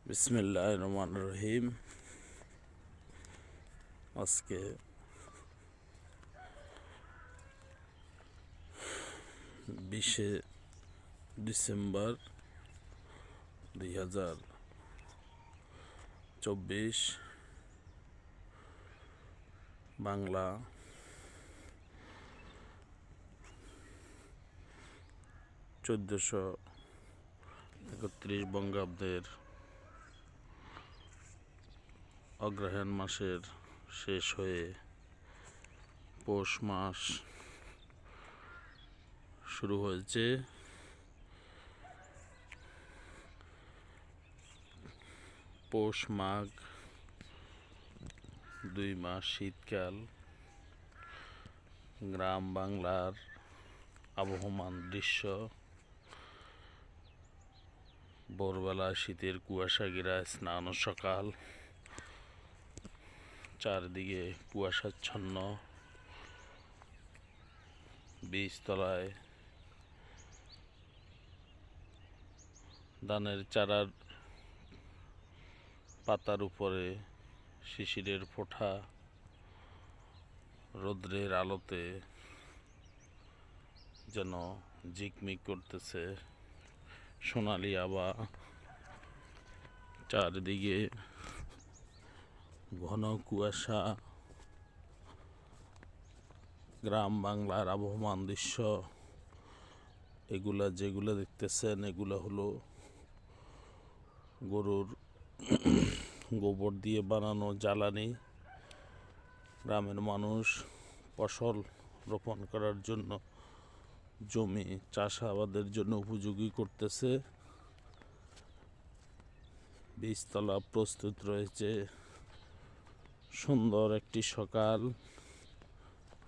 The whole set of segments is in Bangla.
বিসমিল্লাহির রহমানির রহিম। আজকে 20শে ডিসেম্বর 2024 বাংলা 1431 বঙ্গাব্দের অগ্রহায়ণ মাসের শেষ হয়ে পৌষ মাস শুরু হয়েছে। পৌষ মাঘ 2 মাস শীতকাল। গ্রাম বাংলার আবহমান দৃশ্য। ভোরবেলা শীতের কুয়াশা ঘেরা স্নান সকাল, চারদিকে কুয়াশাচ্ছন্ন। বীজতলায় ধানের চারার পাতার উপরে শিশিরের ফোঁটা রৌদ্রের আলোতে যেন ঝিকমিক করতেছে। সোনালি আভা, চারদিকে ঘন কুয়াশা। গ্রাম বাংলার আবহমান দৃশ্য। যেগুলো দেখতেছেন এগুলো হলো গরুর গোবর দিয়ে বানানো জ্বালানি। গ্রামের মানুষ ফসল রোপণ করার জন্য জমি চাষাবাদের জন্য উপযোগী করতেছে। বীজতলা প্রস্তুত রয়েছে। সুন্দর একটি সকাল,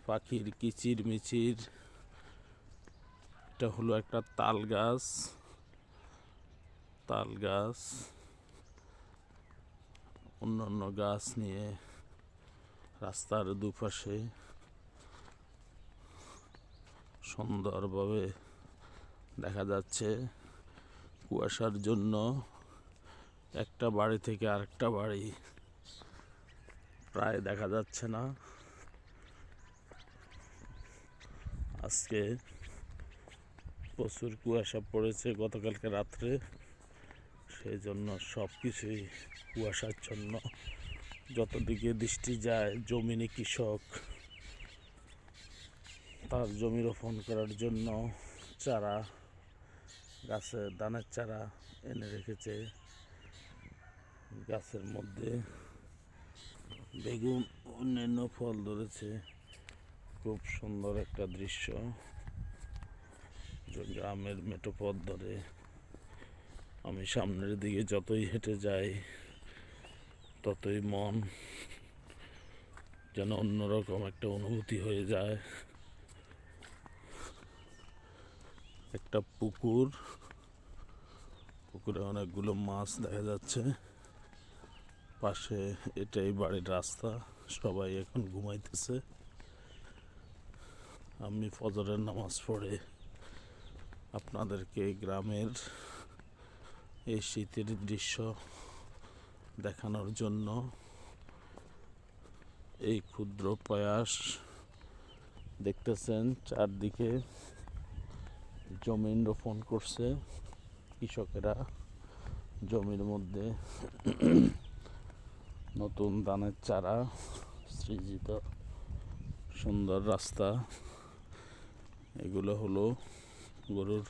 পাখির কিচির মিচির। এটা হলো একটা তাল গাছ। অন্যান্য গাছ নিয়ে রাস্তার দুপাশে সুন্দরভাবে দেখা যাচ্ছে। কুয়াশার জন্য একটা বাড়ি থেকে আরেকটা বাড়ি প্রায় দেখা যাচ্ছে না। আজকে প্রচুর কুয়াশা পড়েছে গতকালকে রাত্রে, সেই জন্য সব কিছুই কুয়াশাচ্ছন্ন। যতদিকে দৃষ্টি যায় জমিনে কৃষক তার জমি রোপণ করার জন্য চারা, গাছের ধানের চারা এনে রেখেছে। গাছের মধ্যে বেগুন অন্যান্য ফল ধরেছে। খুব সুন্দর একটা দৃশ্য। গ্রামের মেঠো পথ ধরে আমি সামনের দিকে যতই হেঁটে যাই ততই মন যেন অন্যরকম একটা অনুভূতি হয়ে যায়। একটা পুকুরে অনেকগুলো মাছ দেখা যাচ্ছে। পাশে এটাই বাড়ির রাস্তা। সবাই এখন ঘুমাইতেছে। আমি ফজরের নামাজ পড়ে আপনাদেরকে গ্রামের এই শীতের দৃশ্য দেখানোর জন্য এই ক্ষুদ্র প্রয়াস। দেখতেছেন চারদিকে জমিন রোপণ করছে কৃষকেরা। জমির মধ্যে নতুন ধানের চারা সৃজিত। সুন্দর রাস্তা। এগুলো হলো গরুর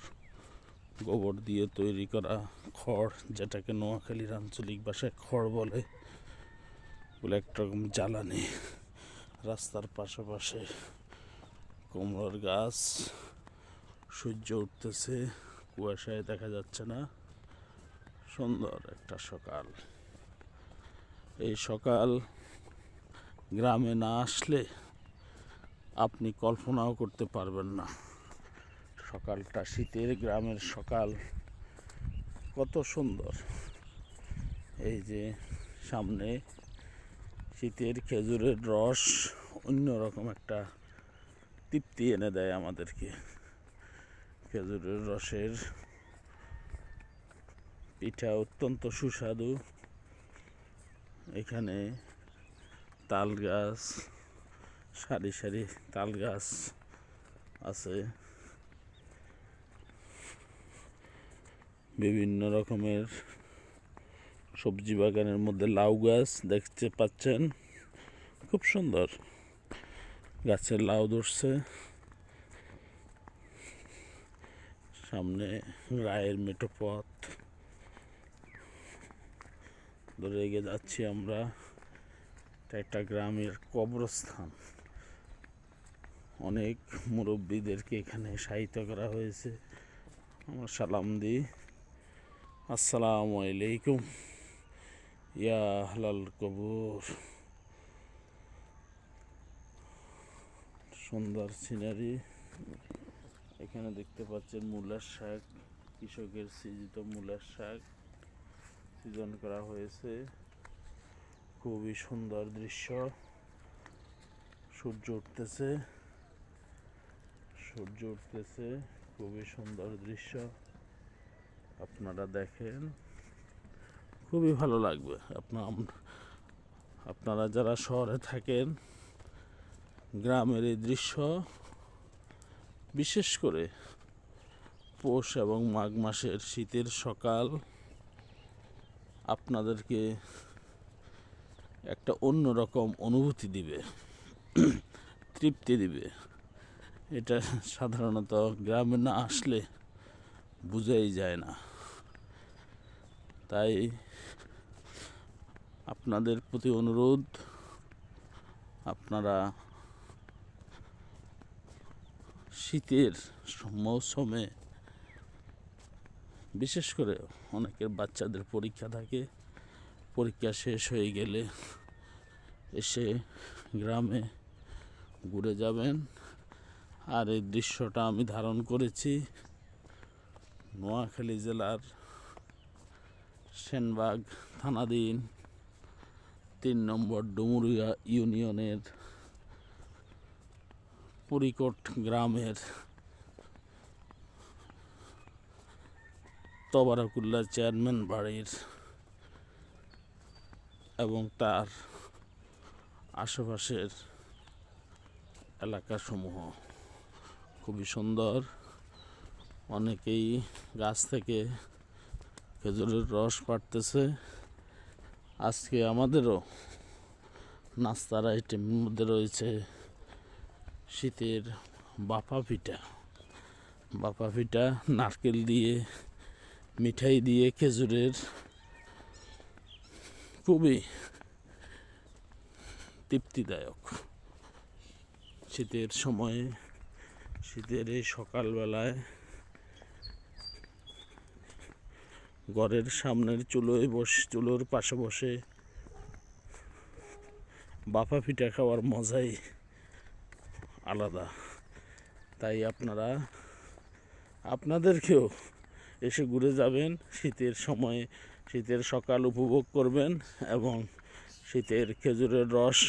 গোবর দিয়ে তৈরি করা খড়, যেটাকে নোয়াখালীর আঞ্চলিক ভাষায় খড় বলে। এগুলো একরকম জ্বালানি। রাস্তার পাশে কুমড়োর গাছ। সূর্য উঠতেছে, কুয়াশায় দেখা যাচ্ছে না। সুন্দর একটা সকাল। এই সকাল গ্রামে না আসলে আপনি কল্পনাও করতে পারবেন না। সকালটা, শীতের গ্রামের সকাল কত সুন্দর। এই যে সামনে শীতের খেজুরের রস অন্যরকম একটা তৃপ্তি এনে দেয় আমাদেরকে। খেজুরের রসের পিঠা অত্যন্ত সুস্বাদু। এখানে তাল গাছ, সারি সারি তাল গাছ আছে। বিভিন্ন রকমের সবজি বাগানের মধ্যে লাউ গাছ দেখতে পাচ্ছেন, খুব সুন্দর গাছের লাউ ধরছে। সামনে রায়ের মেঠো পথ ধরে এগিয়ে যাচ্ছি আমরা। এটা একটা গ্রামের কবরস্থান। অনেক মুরব্বীদেরকে এখানে শায়িত করা হয়েছে। আমরা সালাম দিই, আসসালামু আলাইকুম ইয়া আহলাল কবর। সুন্দর সিনারি। এখানে দেখতে পাচ্ছেন মূলার শাক, কৃষকের সৃজিত মূলার শাক সৃজন করা হয়েছে। খুবই সুন্দর দৃশ্য। সূর্য উঠতেছে, খুবই সুন্দর দৃশ্য। আপনারা দেখেন, খুবই ভালো লাগবে। আপনারা যারা শহরে থাকেন, গ্রামের এই দৃশ্য, বিশেষ করে পৌষ এবং মাঘ মাসের শীতের সকাল আপনাদেরকে একটা অন্যরকম অনুভূতি দিবে, তৃপ্তি দিবে। এটা সাধারণত গ্রামে না আসলে বোঝাই যায় না। তাই আপনাদের প্রতি অনুরোধ, আপনারা শীতের মৌসুমে, বিশেষ করে অনেকের বাচ্চাদের পরীক্ষা থাকে, পরীক্ষা শেষ হয়ে গেলে এসে গ্রামে ঘুরে যাবেন। আর এই দৃশ্যটা আমি ধারণ করেছি নোয়াখালী জেলার সেনবাগ থানাধীন ৩ নম্বর ডুমুরিয়া ইউনিয়নের পুরিকোট গ্রামের তবারকুল্লাহ চেয়ারম্যান বাড়ির এবং তার আশেপাশের এলাকাসমূহ। খুবই সুন্দর। অনেকেই গাছ থেকে খেজুরের রস পাড়তেছে। আজকে আমাদেরও নাস্তার আইটেমের মধ্যে রয়েছে শীতের বাফা পিঠা, নারকেল দিয়ে, মিঠাই দিয়ে, খেজুরের, খুবই তৃপ্তিদায়ক। শীতের সময়ে, শীতের এই সকালবেলায় ঘরের সামনের চুলোর পাশে বসে বাফা পিঠা খাওয়ার মজাই আলাদা। তাই আপনাদেরকেও এসে ঘুরে যাবেন, শীতের সময়ে শীতের সকাল উপভোগ করবেন এবং শীতের খেজুরের রস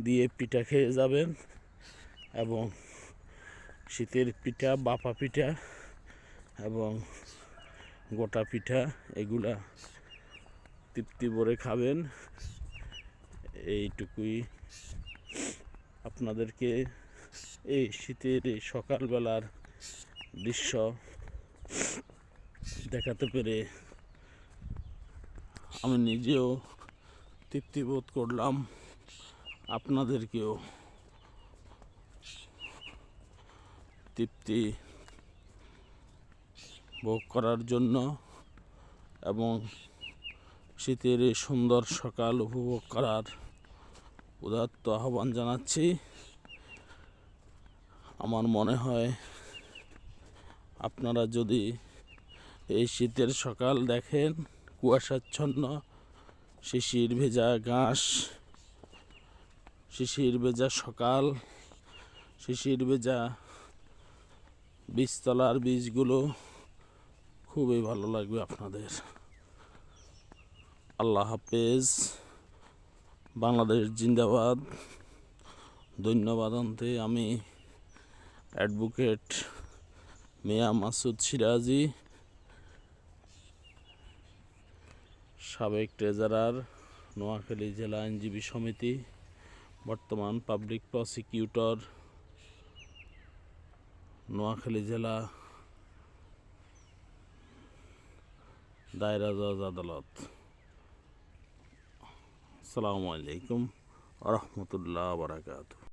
দিয়ে পিঠা খেয়ে যাবেন এবং শীতের পিঠা, বাফা পিঠা এবং গোটা পিঠা এগুলা তৃপ্তি ভরে খাবেন। এইটুকুই আপনাদেরকে এই শীতের এই সকালবেলার দৃশ্য দেখাতে পেরে আমি নিজেও তৃপ্তি বোধ করলাম। আপনাদেরকেও তৃপ্তি ভোগ করার জন্য এবং শীতের এই সুন্দর সকাল উপভোগ করার উদাত্ত আহ্বান জানাচ্ছি। আমার মনে হয় আপনারা যদি এই শীতের সকাল দেখেন, কুয়াশাচ্ছন্ন, শিশির ভেজা ঘাস, শিশির ভেজা সকাল, শিশির ভেজা বীজতলার বীজগুলো, খুবই ভালো লাগবে আপনাদের। আল্লাহ হাফেজ। বাংলাদেশ জিন্দাবাদ। ধন্যবাদ অন্তে আমি অ্যাডভোকেট মিয়া মাসুদ সিরাজি। সাবেক ট্রেজারার, নোয়াখালী জেলা আইনজীবী সমিতি, বর্তমান পাবলিক প্রসিকিউটর, নোয়াখালী জেলা দায়রা জজ আদালত। আসসালামু আলাইকুম ওয়া রাহমাতুল্লাহি ওয়া বারাকাতুহু।